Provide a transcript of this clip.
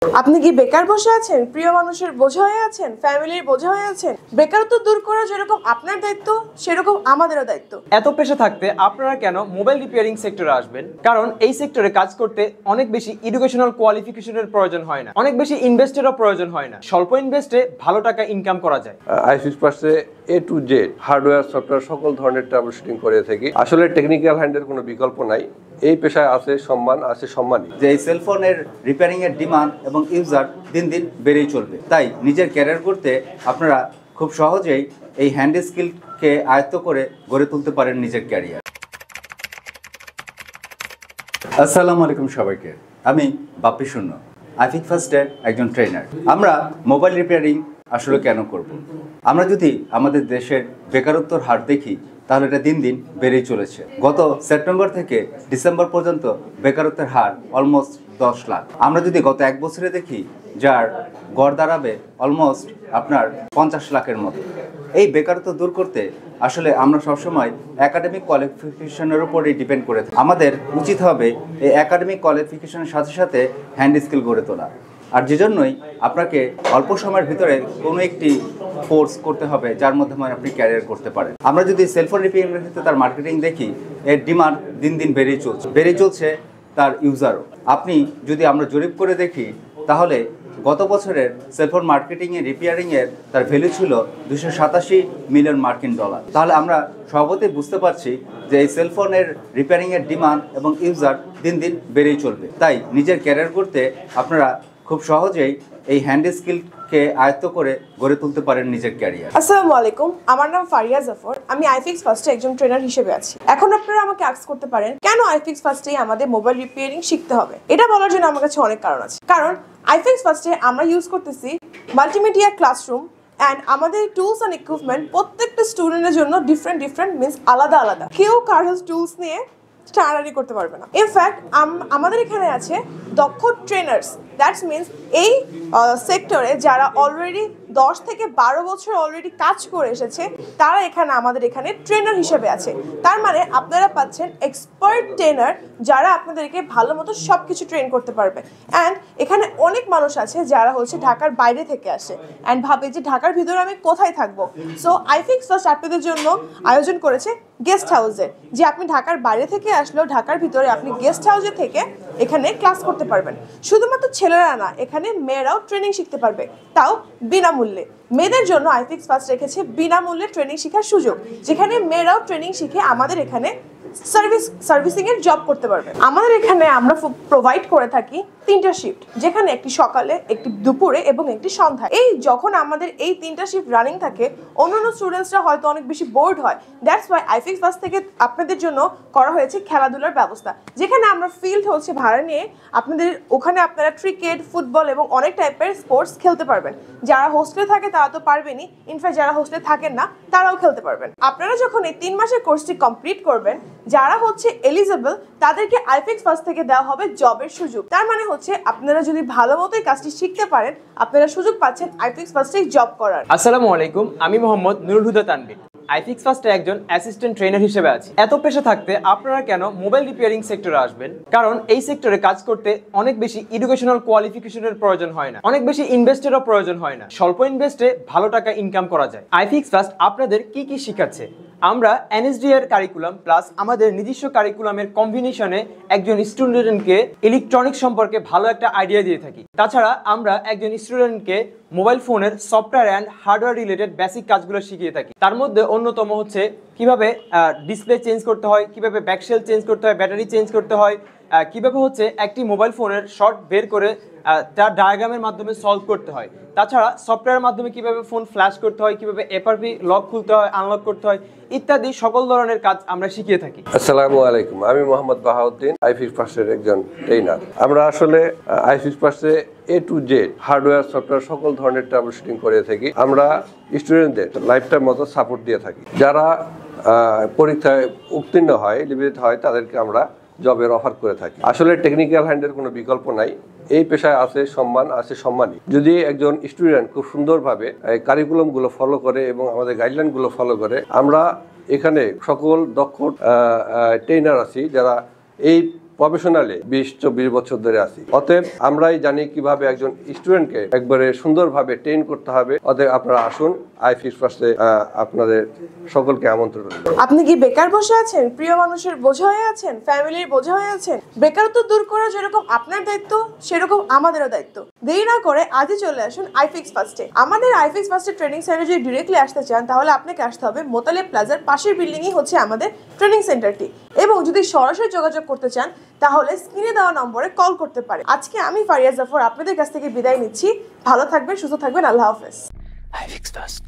আপনি কি বেকার বসে আছেন, প্রিয় মানুষের বোঝা হয়ে আছেন, ফ্যামিলির বোঝা হয়ে আছেন? বেকারত্ব দূর করা যেরকম আপনার দায়িত্ব, সেরকম আমাদেরও দায়িত্ব। এত পেশা থাকতে আপনারা কেন মোবাইল রিপেয়ারিং সেক্টরে আসবেন? কারণ এই সেক্টরে কাজ করতে অনেক বেশি এডুকেশনাল কোয়ালিফিকেশনের প্রয়োজন হয় না, অনেক বেশি ইনভেস্টেরও প্রয়োজন হয় না। স্বল্প ইনভেস্টে ভালো টাকা ইনকাম করা যায়। আইফিক্স পার্টসে A to Z hardware software সকল ধরনের ট্রাবল শুটিং করে থাকি। আসলে টেকনিক্যাল হ্যান্ডের কোনো বিকল্প নাই। এই পেশায় আছে সম্মান, আছে সম্মানই। যে এই সেলফোনের রিপেয়ারিং এর ডিমান্ড এবং ইউজার দিন দিন বেড়েই চলবে, তাই নিজের ক্যারিয়ার করতে আপনারা খুব সহজেই এই হ্যান্ড স্কিলকে আয়ত্ত করে গড়ে তুলতে পারেন নিজের ক্যারিয়ার। আসসালামু আলাইকুম সবাইকে, আমি বাপ্পি শূন্য, আইফিক্স ফার্স্টের একজন ট্রেনার। আমরা মোবাইল রিপেয়ারিং আসলে কেন করব? আমরা যদি আমাদের দেশের বেকারত্বর হার দেখি তাহলে এটা দিন দিন বেড়েই চলেছে। গত সেপ্টেম্বর থেকে ডিসেম্বর পর্যন্ত বেকারত্বের হার অলমোস্ট 10 লাখ। আমরা যদি গত এক বছরে দেখি, যার গড় দাঁড়াবে অলমোস্ট আপনার 50 লাখের মতো। এই বেকারত্ব দূর করতে আসলে আমরা সবসময় একাডেমিক কোয়ালিফিকেশনের উপরেই ডিপেন্ড করে থাকি। আমাদের উচিত হবে এই একাডেমিক কোয়ালিফিকেশনের সাথে সাথে হ্যান্ড স্কিল গড়ে তোলা। আর যে জন্যই আপনাকে অল্প সময়ের ভিতরে কোনো একটি কোর্স করতে হবে যার মাধ্যমে আপনি ক্যারিয়ার করতে পারেন। আমরা যদি সেলফোন রিপেয়ারিংয়ের ক্ষেত্রে তার মার্কেটিং দেখি, এর ডিমান্ড দিন দিন বেড়েই চলছে তার ইউজারও। আপনি যদি আমরা জরিপ করে দেখি তাহলে গত বছরের সেলফোন মার্কেটিংয়ে রিপেয়ারিংয়ের তার ভ্যালু ছিল $287 মিলিয়ন মার্কিন ডলার। তাহলে আমরা সর্বতই বুঝতে পারছি যে এই সেলফোনের রিপেয়ারিংয়ের ডিমান্ড এবং ইউজার দিন দিন বেড়েই চলবে। তাই নিজের ক্যারিয়ার করতে আপনারা খুব সহজেই এই হ্যান্ড স্কিলকে আয়ত্ত করে গড়ে তুলতে পারেন নিজের ক্যারিয়ার। আসসালামু আলাইকুম, আমার নাম ফারিয়া জাফর। আমি আইফিক্স ফার্স্টে একজন ট্রেনার হিসেবে আছি। এখন আপনারা আমাকে আস্ক করতে পারেন, কেন আইফিক্স ফার্স্টে আমাদের মোবাইল রিপেয়ারিং শিখতে হবে? এটা বলার জন্য আমার কাছে অনেক কারণ আছে। কারণ আইফিক্স ফার্স্টে আমরা ইউজ করতেছি মাল্টিমিডিয়া ক্লাসরুম অ্যান্ড আমাদের টুলস অ্যান্ড ইকুইপমেন্ট প্রত্যেকটা স্টুডেন্টের জন্য ডিফারেন্ট মিনস আলাদা আলাদা। কেউ কারো টুলস নিয়ে স্টাডি করতে পারবে না। ইনফ্যাক্ট আমাদের এখানে আছে দক্ষ ট্রেনার্স। দ্যাটস মিনস এই সেক্টরে যারা অলরেডি 10 থেকে 12 বছর অলরেডি কাজ করে এসেছে, তারা আমাদের এখানে ট্রেনার হিসেবে আছে। তার মানে আপনারা পাচ্ছেন এক্সপার্ট ট্রেনার যারা আপনাদেরকে ভালো মতো সব কিছু ট্রেন করতে পারবে। অ্যান্ড এখানে অনেক মানুষ আছে যারা ঢাকার বাইরে থেকে আসে অ্যান্ড ভাবে যে ঢাকার ভিতরে আমি কোথায় থাকবো। সো আইফিক্স ফার্স্ট আপনাদের জন্য আয়োজন করেছে গেস্ট হাউসের, যে আপনি ঢাকার বাইরে থেকে আসলেও ঢাকার ভিতরে আপনি গেস্ট হাউসে থেকে এখানে ক্লাস করতে পারবেন। শুধুমাত্র ছেলেরা না, এখানে মেয়েরাও ট্রেনিং শিখতে পারবে, তাও বিনামূল্যে। মেয়েদের জন্য আইফিক্স ফার্স্ট রেখেছে বিনামূল্যে ট্রেনিং শেখার সুযোগ, যেখানে মেয়েরাও ট্রেনিং শিখে আমাদের এখানে সার্ভিসিং এর জব করতে পারবে। আমাদের এখানে আমরা প্রোভাইড করে থাকি 3টা শিফট, যেখানে একটি সকালে, একটি দুপুরে এবং একটি সন্ধ্যায়। যখন আমাদের এই 3টা শিফট রানিং থাকে, অন্যান্য স্টুডেন্টসরা হয়তো অনেক বেশি বোর্ড হয়। দ্যাটস ওয়াই আইফিক্স ফার্স্ট থেকে আপনাদের জন্য করা হয়েছে খেলাধুলার ব্যবস্থা, যেখানে আমরা ফিল্ড ভাড়া নিয়ে ওখানে আপনারা ক্রিকেট, ফুটবল এবং অনেক টাইপের স্পোর্টস খেলতে পারবেন। যারা হোস্টেলে থাকে তারা তো পারবেনই, ইনফ্যাক্ট যারা হোস্টেলে থাকেন না তারাও খেলতে পারবেন। আপনারা যখন এই 3 মাসের কোর্সটি কমপ্লিট করবেন, যারা এলিজিবল তাদেরকে আইফিক্স ফার্স্ট থেকে দেওয়া হবে জবের সুযোগ। তার মানে আপনারা যদি ভালো মতো এই কাজটি শিখতে পারেন, আপনারা সুযোগ পাচ্ছেন আইফিক্স ফার্স্টে জব করার। আসসালামু আলাইকুম, আমি মোহাম্মদ নুরুল হুদা তানভীর, আইফিক্স ফার্স্টে একজন অ্যাসিস্ট্যান্ট ট্রেনার হিসেবে আছি। এত পেশা থাকতে আপনারা কেন মোবাইল রিপেয়ারিং সেক্টরে আসবেন? কারণ এই সেক্টরে কাজ করতে অনেক বেশি এডুকেশনাল কোয়ালিফিকেশনের প্রয়োজন হয় না, অনেক বেশি ইনভেস্টেরও প্রয়োজন হয় না। স্বল্প ইনভেস্টে ভালো টাকা ইনকাম করা যায়। আইফিক্স ফার্স্ট আপনাদের কি শিখাচ্ছে? আমরা এনএসডি এর কারিকুলাম প্লাস আমাদের নিজস্ব কারিকুলামের কম্বিনেশনে একজন স্টুডেন্টকে ইলেকট্রনিক সম্পর্কে ভালো একটা আইডিয়া দিয়ে থাকি। তাছাড়া আমরা একজন স্টুডেন্টকে মোবাইল ফোনের software and hardware related basic কাজগুলো শিখিয়ে থাকি। তার মধ্যে অন্যতম কিভাবে ডিসপ্লে চেঞ্জ করতে হয়, কিভাবে ব্যাকশেল চেঞ্জ করতে হয়, ব্যাটারি চেঞ্জ করতে হয়, কিভাবে একটি মোবাইল ফোনের শর্ট বের করে তার ডায়াগ্রামের মাধ্যমে সলভ করতে হয়। তাছাড়া সফটওয়্যারের মাধ্যমে কিভাবে ফোন ফ্ল্যাশ করতে হয়, কিভাবে এফআরপি লক খুলতে হয়, আনলক করতে হয় ইত্যাদি সকল ধরনের কাজ আমরা শিখিয়ে থাকি। আসসালামু আলাইকুম, আমি মোহাম্মদ বাহাউদ্দিন, আইফিক্স ফার্স্টের একজন ট্রেনার। আমরা আসলে আইফিক্স ফার্স্টে A to Z hardware software সকল ধরনের ট্রাবল শুটিং করে থাকি। আমরা স্টুডেন্টদের লাইফটাইম মতো সাপোর্ট দিয়ে থাকি। যারা পরীক্ষায় উত্তীর্ণ হয়, এলিজিবল হয়, তাদেরকে আমরা জবের অফার করে থাকি। আসলে টেকনিক্যাল হ্যান্ডের কোনো বিকল্প নাই। এই পেশায় আছে সম্মান, আছে সম্মানই। যদি একজন স্টুডেন্ট খুব সুন্দরভাবে কারিকুলামগুলো ফলো করে এবং আমাদের গাইডলাইনগুলো ফলো করে, আমরা এখানে সকল দক্ষ ট্রেনার আছি যারা এই প্রফেশনালি 20-24 বছর ধরে আছি। অতএব আমরাই জানি কিভাবে একজন স্টুডেন্টকে একবারে সুন্দরভাবে ট্রেন করতে হবে। অতএব আপনারা আসুন আইফিক্স ফার্স্টে, আপনাদের সকলকে আমন্ত্রণ রইল। আপনি কি বেকার বসে আছেন, প্রিয় মানুষের বোঝা হয়ে আছেন, ফ্যামিলির বোঝা হয়ে আছেন? বেকারত্ব দূর করা যেরকম আপনার দায়িত্ব, সেরকম আমাদেরও দায়িত্ব। দেরি না করে আজই চলে আসুন আইফিক্স ফার্স্টে। আমাদের আইফিক্স ফার্স্টে ট্রেনিং সেন্টারে যদি ডিরেক্টলি আসতে চান তাহলে আপনাকে আসতে হবে মোতালেব প্লাজার পাশের বিল্ডিংই হচ্ছে আমাদের ট্রেনিং সেন্টারটি। এবং যদি সরাসরি যোগাযোগ করতে চান তাহলে স্ক্রিনে দেওয়া নম্বরে কল করতে পারেন। আজকে আমি ফারিয়া জাফর আপনাদের কাছ থেকে বিদায় নিচ্ছি। ভালো থাকবেন, সুস্থ থাকবেন, আল্লাহ হাফেজ। iFix First.